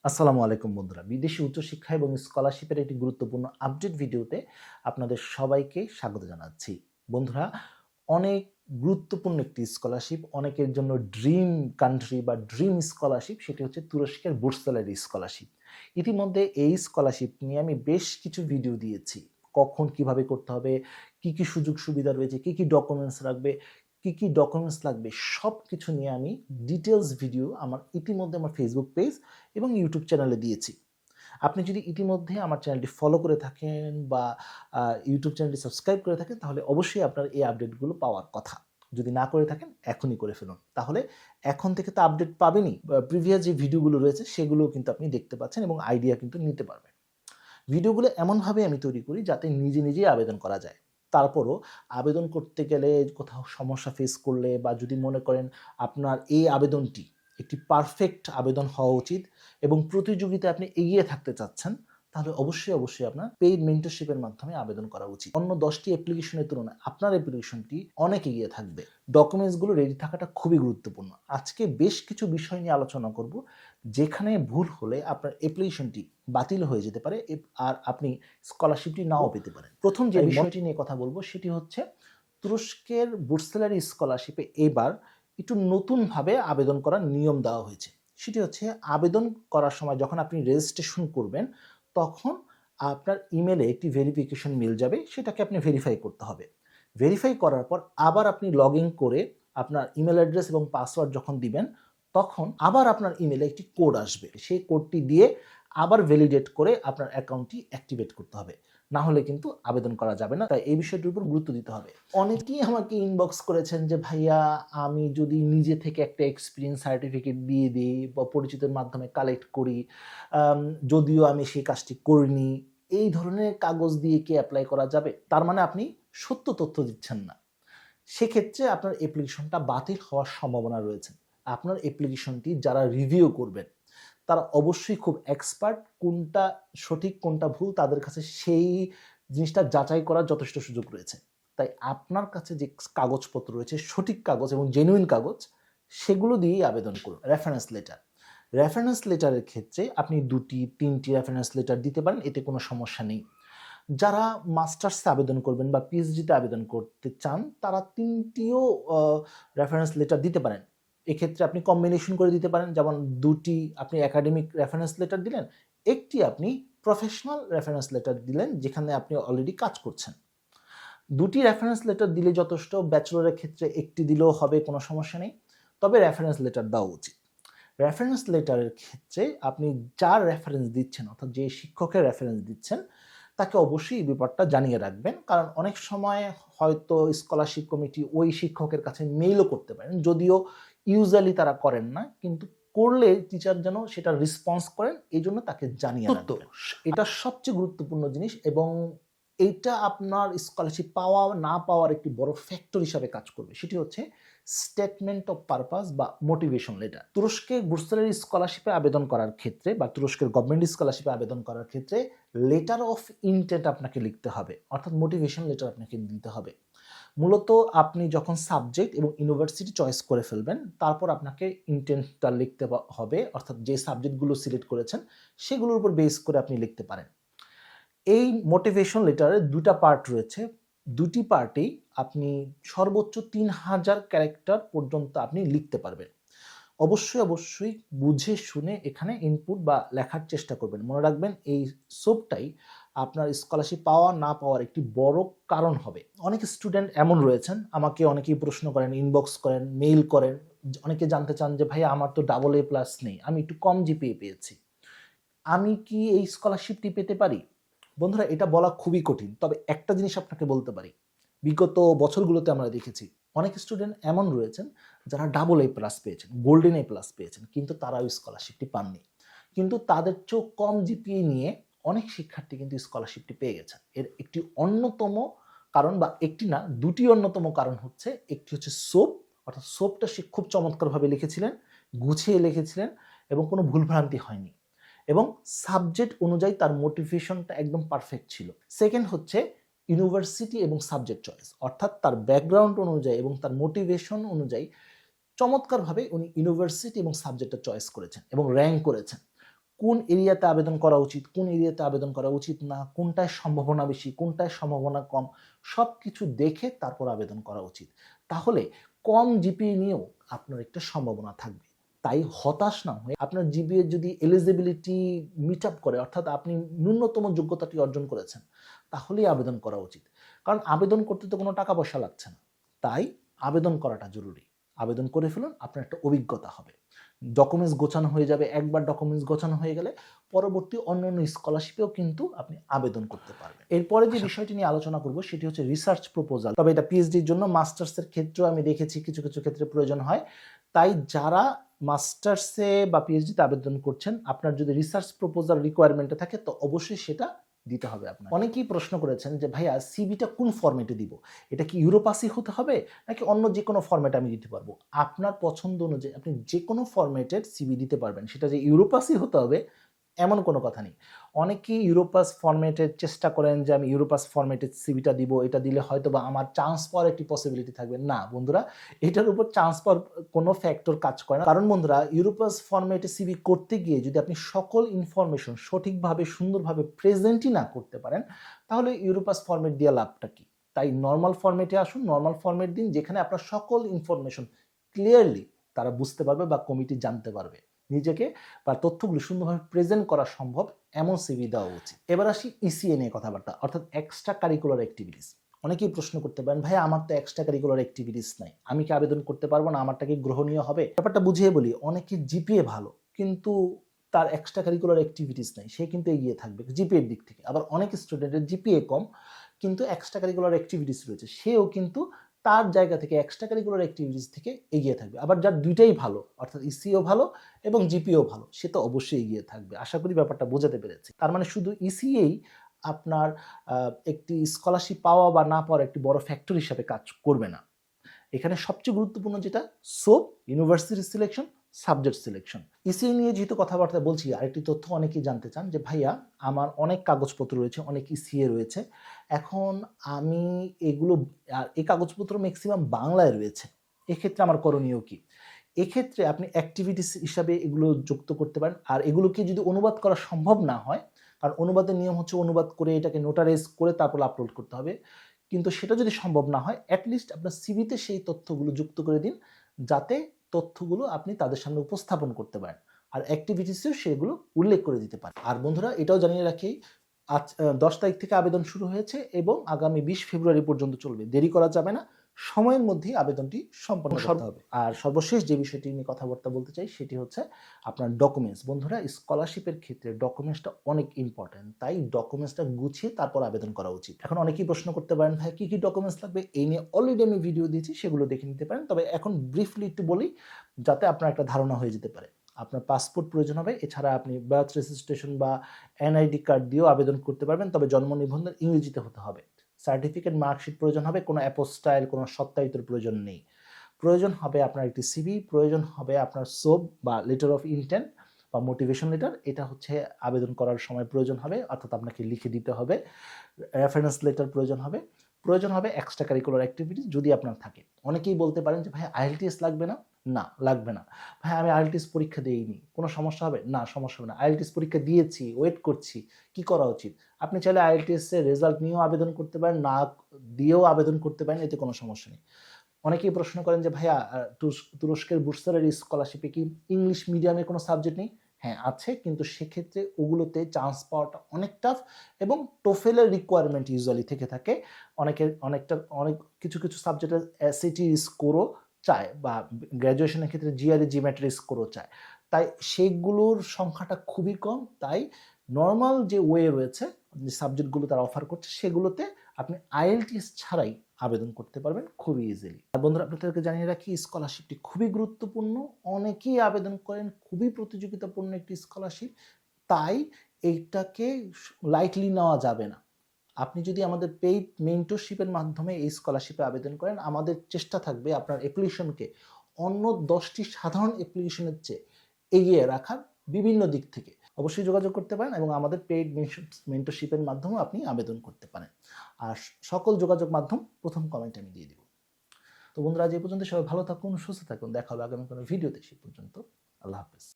আসসালামু আলাইকুম বন্ধুরা, বিদেশি উচ্চশিক্ষা এবং স্কলারশিপের একটি গুরুত্বপূর্ণ আপডেট ভিডিওতে আপনাদের সবাইকে স্বাগত জানাচ্ছি। বন্ধুরা, অনেক গুরুত্বপূর্ণ একটি স্কলারশিপ, অনেকের জন্য ড্রিম কান্ট্রি বা ড্রিম স্কলারশিপ, সেটি হচ্ছে তুরস্কের বুর্সালারি স্কলারশিপ। ইতিমধ্যে এই স্কলারশিপ নিয়ে আমি বেশ কিছু ভিডিও দিয়েছি। কখন কিভাবে করতে হবে, কি কি সুযোগ সুবিধা রয়েছে, কি কি ডকুমেন্টস রাখবে, কি কি ডকুমেন্টস লাগবে, সব কিছু নিয়ে আমি ডিটেলস ভিডিও ইতিমধ্যে আমার ফেসবুক পেজ এবং ইউটিউব চ্যানেলে দিয়েছি। আপনি যদি ইতিমধ্যে আমার চ্যানেলটি ফলো করে থাকেন বা ইউটিউব চ্যানেলটি সাবস্ক্রাইব করে থাকেন, তাহলে অবশ্যই আপনার এই আপডেটগুলো পাওয়ার কথা। যদি না করে থাকেন, এখনই করে ফেলুন। তাহলে এখন থেকে তো আপডেট পাবেনই। প্রিভিয়াস যে ভিডিওগুলো রয়েছে সেগুলোও কিন্তু আপনি দেখতে পাচ্ছেন এবং আইডিয়া কিন্তু নিতে পারবেন। ভিডিওগুলো এমনভাবে আমি তৈরি করি যাতে নিজে নিজেই আবেদন করা যায়। তারপরও আবেদন করতে গেলে কোথাও সমস্যা ফেস করলে বা যদি মনে করেন আপনার এই আবেদনটি একটি পারফেক্ট আবেদন হওয়া উচিত এবং প্রতিযোগিতায় আপনি এগিয়ে থাকতে চাচ্ছেন, তাহলে অবশ্যই আপনার পেইড মেন্টরশিপের মাধ্যমে আবেদন করা উচিত। অন্য 10টি অ্যাপ্লিকেশনের তুলনায় আপনার অ্যাপ্লিকেশনটি অনেক এগিয়ে থাকবে। ডকুমেন্টসগুলো রেডি থাকাটা খুবই গুরুত্বপূর্ণ। আজকে বেশ কিছু বিষয় নিয়ে আলোচনা করব, যেখানে ভুল হলে আপনার অ্যাপ্লিকেশনটি বাতিল হয়ে যেতে পারে আর আপনি স্কলারশিপটি নাও পেতে পারেন। প্রথম যে বিষয়টি নিয়ে কথা বলবো সেটি হচ্ছে তুরস্কের বুর্সালারি স্কলারশিপে এবার একটু নতুনভাবে আবেদন করার নিয়ম দেওয়া হয়েছে। সেটি হচ্ছে আবেদন করার সময় যখন আপনি রেজিস্ট্রেশন করবেন, তখন আপনার ইমেলে একটি ভেরিফিকেশন মেল যাবে, সেটাকে আপনি ভেরিফাই করতে হবে। ভেরিফাই করার পর আবার আপনি লগ ইন করে আপনার ইমেল অ্যাড্রেস এবং পাসওয়ার্ড যখন দিবেন, তখন আবার আপনার ইমেলে একটি কোড আসবে। সেই কোডটি দিয়ে আবার ভ্যালিডেট করে আপনার অ্যাকাউন্টটি অ্যাক্টিভেট করতে হবে। না হলে কিন্তু আবেদন করা যাবে না। তাই এই বিষয়টির উপর গুরুত্ব দিতে হবে। অনেকেই আমাকে ইনবক্স করেছেন যে ভাইয়া, আমি যদি নিজে থেকে একটা এক্সপিরিয়েন্স সার্টিফিকেট দিয়ে দিই বা পরিচিতের মাধ্যমে কালেক্ট করি, যদিও আমি সেই কাজটি করিনি, এই ধরনের কাগজ দিয়ে কি অ্যাপ্লাই করা যাবে? তার মানে আপনি সত্য তথ্য দিচ্ছেন না। সেক্ষেত্রে আপনার অ্যাপ্লিকেশনটা বাতিল হওয়ার সম্ভাবনা রয়েছে। আপনার অ্যাপ্লিকেশনটি যারা রিভিউ করবেন, তারা অবশ্যই খুব এক্সপার্ট, কোনটা সঠিক কোনটা ভুল তাদের কাছে সেই জিনিসটা যাচাই করার যথেষ্ট সুযোগ রয়েছে। তাই আপনার কাছে যে কাগজপত্র রয়েছে, সঠিক কাগজ এবং জেনুইন কাগজ, সেগুলো দিয়েই আবেদন করুন। রেফারেন্স লেটারের ক্ষেত্রে আপনি 2টি 3টি রেফারেন্স লেটার দিতে পারেন, এতে কোনো সমস্যা নেই। যারা মাস্টার্সে আবেদন করবেন বা পিএইচডিতে আবেদন করতে চান, তারা 3টিও রেফারেন্স লেটার দিতে পারেন। এক্ষেত্রে আপনি কম্বিনেশন করে দিতে পারেন, যেমন 2টি আপনি একাডেমিক রেফারেন্স লেটার দিলেন, একটি আপনি প্রফেশনাল রেফারেন্স লেটার দিলেন যেখানে আপনি অলরেডি কাজ করছেন। 2টি রেফারেন্স লেটার দিলে যথেষ্ট। ব্যাচেলরের ক্ষেত্রে একটি দিলেও হবে, কোনো সমস্যা নেই। তবে রেফারেন্স লেটার দেওয়া উচিত। রেফারেন্স লেটারের ক্ষেত্রে আপনি যার রেফারেন্স দিচ্ছেন, অর্থাৎ যে শিক্ষকের রেফারেন্স দিচ্ছেন, তাকে অবশ্যই এই ব্যাপারটা জানিয়ে রাখবেন। কারণ অনেক সময় হয়তো স্কলারশিপ কমিটি ওই শিক্ষকের কাছে মেইলও করতে পারেন, যদিও ইউজুয়ালি তারা করেন না, কিন্তু করলে টিচার যেন সেটা রেসপন্স করেন, এই জন্য তাকে জানিয়ে রাখবেন। এটা সবচেয়ে গুরুত্বপূর্ণ জিনিস এবং এইটা আপনার স্কলারশিপ পাওয়া না পাওয়ার একটি বড় ফ্যাক্টর হিসাবে কাজ করবে। সেটি হচ্ছে স্টেটমেন্ট অফ পারপাস বা মোটিভেশন লেটার। তুরস্কে বুর্সালারি স্কলারশিপে আবেদন করার ক্ষেত্রে বা তুরস্কের গভর্নমেন্ট স্কলারশিপে আবেদন করার ক্ষেত্রে লেটার অফ ইন্টেন্ট আপনাকে লিখতে হবে, অর্থাৎ মোটিভেশন লেটার আপনাকে দিতে হবে। মূলত আপনি যখন সাবজেক্ট এবং ইউনিভার্সিটি চয়েস করে ফেলবেন, তারপর আপনাকে ইন্টেন্টটা লিখতে হবে, অর্থাৎ যে সাবজেক্টগুলো সিলেক্ট করেছেন সেগুলোর উপর বেস করে আপনি লিখতে পারেন। এই মোটিভেশন লেটারের 2টা পার্ট রয়েছে। 2টি পার্টেই আপনি সর্বোচ্চ 3000 ক্যারেক্টার পর্যন্ত আপনি লিখতে পারবেন। অবশ্যই বুঝে শুনে এখানে ইনপুট বা লেখার চেষ্টা করবেন। মনে রাখবেন, এই সোপটাই আপনার স্কলারশিপ পাওয়া না পাওয়ার একটি বড় কারণ হবে। অনেক স্টুডেন্ট এমন রয়েছেন, আমাকে অনেকেই প্রশ্ন করেন, ইনবক্স করেন, মেইল করেন, অনেকে জানতে চান যে ভাই, আমার তো AA+ নেই, আমি একটু কম জিপিএ পেয়েছি, আমি কি এই স্কলারশিপটি পেতে পারি? বন্ধুরা, এটা বলা খুবই কঠিন, তবে একটা জিনিস আপনাকে বলতে পারি, বিগত বছরগুলোতে আমরা দেখেছি অনেক স্টুডেন্ট এমন রয়েছেন যারা AA+ পেয়েছেন, গোল্ডেন A+ পেয়েছেন, কিন্তু তারা ওই স্কলারশিপটি পাননি। কিন্তু তাদের চেয়েও কম জিপিএ নিয়ে অনেক শিক্ষার্থী কিন্তু স্কলারশিপটি পেয়ে গেছেন। এর একটি অন্যতম কারণ, বা একটি না, 2টি অন্যতম কারণ হচ্ছে, একটি হচ্ছে সোপ, অর্থাৎ সোপটা সে খুব চমৎকারভাবে লিখেছিলেন, গুছিয়ে লিখেছিলেন এবং কোনো ভুলভ্রান্তি হয়নি, এবং সাবজেক্ট অনুযায়ী তার মোটিভেশনটা একদম পারফেক্ট ছিল। সেকেন্ড হচ্ছে ইউনিভার্সিটি এবং সাবজেক্ট চয়েস, অর্থাৎ তার ব্যাকগ্রাউন্ড অনুযায়ী এবং তার মোটিভেশন অনুযায়ী চমৎকারভাবে উনি ইউনিভার্সিটি এবং সাবজেক্টটা চয়েস করেছেন এবং র্যাঙ্ক করেছেন। কোন এরিয়াতে আবেদন করা উচিত, কোন এরিয়াতে আবেদন করা উচিত না, কোনটায় সম্ভাবনা বেশি, কোনটায় সম্ভাবনা কম, সব কিছু দেখে তারপর আবেদন করা উচিত। তাহলে কম জিপিএ নিয়েও আপনার একটা সম্ভাবনা থাকবে। তাই হতাশ না হয়ে আপনার জিপিএ যদি এলিজিবিলিটি মিট আপ করে, অর্থাৎ আপনি ন্যূনতম যোগ্যতাটি অর্জন করেছেন, তাহলেই আবেদন করা উচিত। কারণ আবেদন করতে তো কোনো টাকা পয়সা লাগছে না, তাই আবেদন করাটা জরুরি। আবেদন করে ফেলুন, আপনার একটা অভিজ্ঞতা হবে, ডকুমেন্টস গোছানো হয়ে যাবে। একবার ডকুমেন্টস গোছানো হয়ে গেলে পরবর্তী অন্যান্য স্কলারশিপেও কিন্তু আপনি আবেদন করতে পারবেন। এরপরে যে বিষয়টি নিয়ে আলোচনা করব সেটি হচ্ছে রিসার্চ প্রপোজাল। তবে এটা পিএইচডির জন্য, মাস্টার্সের ক্ষেত্রেও আমি দেখেছি কিছু কিছু ক্ষেত্রে প্রয়োজন হয়। তাই যারা মাস্টার্সে বা পিএইচডিতে আবেদন করছেন, আপনার যদি রিসার্চ প্রপোজাল রিকোয়ারমেন্টে থাকে তো অবশ্যই সেটা দিতে হবে আপনার। অনেকেই প্রশ্ন করেছেন যে ভাইয়া সিভিটা কোন ফরম্যাটে দিব, এটা কি ইউরোপাসি হতে হবে নাকি অন্য যে কোনো ফরম্যাটে আমি দিতে পারবো? আপনার পছন্দ অনুযায়ী আপনি যে কোনো ফরম্যাটের সিভি দিতে পারবেন। সেটা যে ইউরোপাসি হতে হবে এমন কোনো কথা নেই। অনেকেই ইউরোপাস ফরম্যাটের চেষ্টা করেন যে আমি ইউরোপাস ফরম্যাটের সিভিটা দিব, এটা দিলে হয়তো বা আমার চান্স পাওয়ার একটি পসিবিলিটি থাকবে। না বন্ধুরা, এটার উপর চান্স পাওয়ার কোনো ফ্যাক্টর কাজ করে না। কারণ বন্ধুরা, ইউরোপাস ফরম্যাটে সিভি করতে গিয়ে যদি আপনি সকল ইনফরমেশন সঠিকভাবে সুন্দরভাবে প্রেজেন্টই না করতে পারেন, তাহলে ইউরোপাস ফরম্যাট দিয়ে লাভটা কি? তাই নর্মাল ফরম্যাটে আসুন, নর্মাল ফরম্যাট দিন, যেখানে আপনার সকল ইনফরমেশন ক্লিয়ারলি তারা বুঝতে পারবে বা কমিটি জানতে পারবে। নিজেকে বা তথ্যগুলো সুন্দরভাবে প্রেজেন্ট করা সম্ভব এমন সিভি দেওয়া উচিত। এবার আসি ইসিএ নিয়ে কথাবার্তা, অর্থাৎ এক্সট্রা কারিকুলার অ্যাক্টিভিটিস। অনেকেই প্রশ্ন করতে পারেন, ভাই আমার তো এক্সট্রা কারিকুলার অ্যাক্টিভিটিস নাই, আমি কি আবেদন করতে পারবো না, আমারটা কি গ্রহণীয় হবে? ব্যাপারটা বুঝিয়ে বলি, অনেকে জিপিএ ভালো কিন্তু তার এক্সট্রা কারিকুলার অ্যাক্টিভিটিস নাই, সে কিন্তু এগিয়ে থাকবে জিপিএর দিক থেকে। আবার অনেক স্টুডেন্টের জিপিএ কম কিন্তু এক্সট্রা কারিকুলার অ্যাক্টিভিটিস রয়েছে, সেও কিন্তু তার জায়গা থেকে এক্সট্রা কারিকুলার অ্যাক্টিভিটিস থেকে এগিয়ে থাকবে। আবার যার দুইটাই ভালো, অর্থাৎ ইসিও ভালো এবং জিপিও ভালো, সে তো অবশ্যই এগিয়ে থাকবে। আশা করি ব্যাপারটা বোঝাতে পেরেছি। তার মানে শুধু ইসিএই আপনার একটি স্কলারশিপ পাওয়া বা না পাওয়ার একটি বড় ফ্যাক্টর হিসাবে কাজ করবে না। এখানে সবচেয়ে গুরুত্বপূর্ণ যেটা, soap, university selection, subject selection. ECA নিয়ে যেহেতু কথাবার্তা বলছি, আরেকটি তথ্য অনেকেই জানতে চান যে ভাইয়া আমার অনেক কাগজপত্র রয়েছে, অনেক ইসিএ রয়েছে, এখন আমি এগুলো, এই কাগজপত্র ম্যাক্সিমাম বাংলায় রয়েছে, এক্ষেত্রে আমার করণীয় কি? এক্ষেত্রে আপনি অ্যাক্টিভিটিস হিসাবে এগুলো যুক্ত করতে পারেন। আর এগুলোকে যদি অনুবাদ করা সম্ভব না হয়, কারণ অনুবাদের নিয়ম হচ্ছে অনুবাদ করে এটাকে নোটারাইজ করে তারপর আপলোড করতে হবে, কিন্তু সেটা যদি সম্ভব না হয়, অ্যাটলিস্ট আপনার সিভিতে সেই তথ্যগুলো যুক্ত করে দিন, যাতে তথ্যগুলো আপনি তাদের সামনে উপস্থাপন করতে পারেন। আর অ্যাক্টিভিটিসেও সেগুলো উল্লেখ করে দিতে পারেন। আর বন্ধুরা, এটাও জানিয়ে রাখি, আজ 10 তারিখ থেকে আবেদন শুরু হয়েছে এবং আগামী 20 ফেব্রুয়ারি পর্যন্ত চলবে। দেরি করা যাবে না, সময়ের মধ্যেই আবেদনটি সম্পন্ন করতে হবে। আর সর্বশেষ যে বিষয়টি নিয়ে কথাবার্তা বলতে চাই সেটি হচ্ছে আপনার ডকুমেন্টস। বন্ধুরা, স্কলারশিপের ক্ষেত্রে ডকুমেন্টসটা অনেক ইম্পর্টেন্ট, তাই ডকুমেন্টসটা গুছিয়ে তারপর আবেদন করা উচিত। এখন অনেকেই প্রশ্ন করতে পারেন, ভাই কি কি ডকুমেন্টস লাগবে? এই নিয়ে অলরেডি আমি ভিডিও দিয়েছি, সেগুলো দেখে নিতে পারেন। তবে এখন ব্রিফলি একটু বলি, যাতে আপনার একটা ধারণা হয়ে যেতে পারে। আপনার পাসপোর্ট প্রয়োজন হবে, এছাড়া আপনি বার্থ রেজিস্ট্রেশন বা এনআইডি কার্ড দিয়েও আবেদন করতে পারবেন, তবে জন্ম নিবন্ধন ইংরেজিতে হতে হবে। সার্টিফিকেট, মার্কশিট প্রয়োজন হবে, কোনো অ্যাপোস্টাইল, কোনো সত্যায়িতর প্রয়োজন নেই। প্রয়োজন হবে আপনার একটি সিভি, প্রয়োজন হবে আপনার সোপ বা লেটার অফ ইন্টেন্ট বা মোটিভেশন লেটার, এটা হচ্ছে আবেদন করার সময় প্রয়োজন হবে, অর্থাৎ আপনাকে লিখে দিতে হবে। রেফারেন্স লেটার প্রয়োজন হবে। প্রয়োজন হবে এক্সট্রা কারিকুলার অ্যাক্টিভিটিস যদি আপনার থাকে। অনেকেই বলতে পারেন যে ভাই আইএলটিএস লাগবে না? না, লাগবে না। ভাই আমি আইএলটিএস পরীক্ষা দিইনি, কোনো সমস্যা হবে? না, সমস্যা হবে না। আইএলটিএস পরীক্ষা দিয়েছি, ওয়েট করছি, কি করা উচিত? আপনি চাইলে আইএলটিএস এর রেজাল্ট নিয়েও আবেদন করতে পারেন, না দিয়েও আবেদন করতে পারেন, এতে কোনো সমস্যা নেই। অনেকেই প্রশ্ন করেন যে ভাইয়া তুরস্কের বুরসারের স্কলারশিপে কি ইংলিশ মিডিয়ামের কোনো সাবজেক্ট নেই? হ্যাঁ আছে, কিন্তু সেক্ষেত্রে ওগুলোতে চান্স পাওয়াটা অনেক টাফ এবং টোফেলের রিকোয়ারমেন্ট ইউজুয়ালি থেকে থাকে। অনেক কিছু কিছু সাবজেক্টের এসএটি স্কোরও চায়, বা গ্র্যাজুয়েশনের ক্ষেত্রে জিআরই জিম্যাট্রি স্কোরও চায়। তাই সেগুলোর সংখ্যাটা খুবই কম। তাই নর্মাল যে ওয়ে রয়েছে, যে সাবজেক্টগুলো তারা অফার করছে, সেগুলোতে আপনি আইএলটিএস ছাড়াই আবেদন করতে পারবেন খুবই ইজিলি। আর বন্ধুরা, আপনাদেরকে জানিয়ে রাখি, স্কলারশিপটি খুবই গুরুত্বপূর্ণ, অনেকেই আবেদন করেন, খুবই প্রতিযোগিতাপূর্ণ একটি স্কলারশিপ, তাই এইটাকে লাইটলি নেওয়া যাবে না। আপনি যদি আমাদের পেইড মেন্টরশিপের মাধ্যমে এই স্কলারশিপে আবেদন করেন, আমাদের চেষ্টা থাকবে আপনার অ্যাপ্লিকেশনকে অন্য 10টি সাধারণ অ্যাপ্লিকেশনের চেয়ে এগিয়ে রাখার বিভিন্ন দিক থেকে। অবশ্যই যোগাযোগ করতে পারেন এবং আমাদের পেইড মেন্টরশিপের মাধ্যমে আপনি আবেদন করতে পারেন। আর সকল যোগাযোগ মাধ্যম প্রথম কমেন্টে আমি দিয়ে দিব। তো বন্ধুরা, আজ এই পর্যন্ত, সবাই ভালো থাকুন, সুস্থ থাকুন, দেখা হবে আগামী কোনো ভিডিওতে। সে পর্যন্ত আল্লাহ হাফেজ।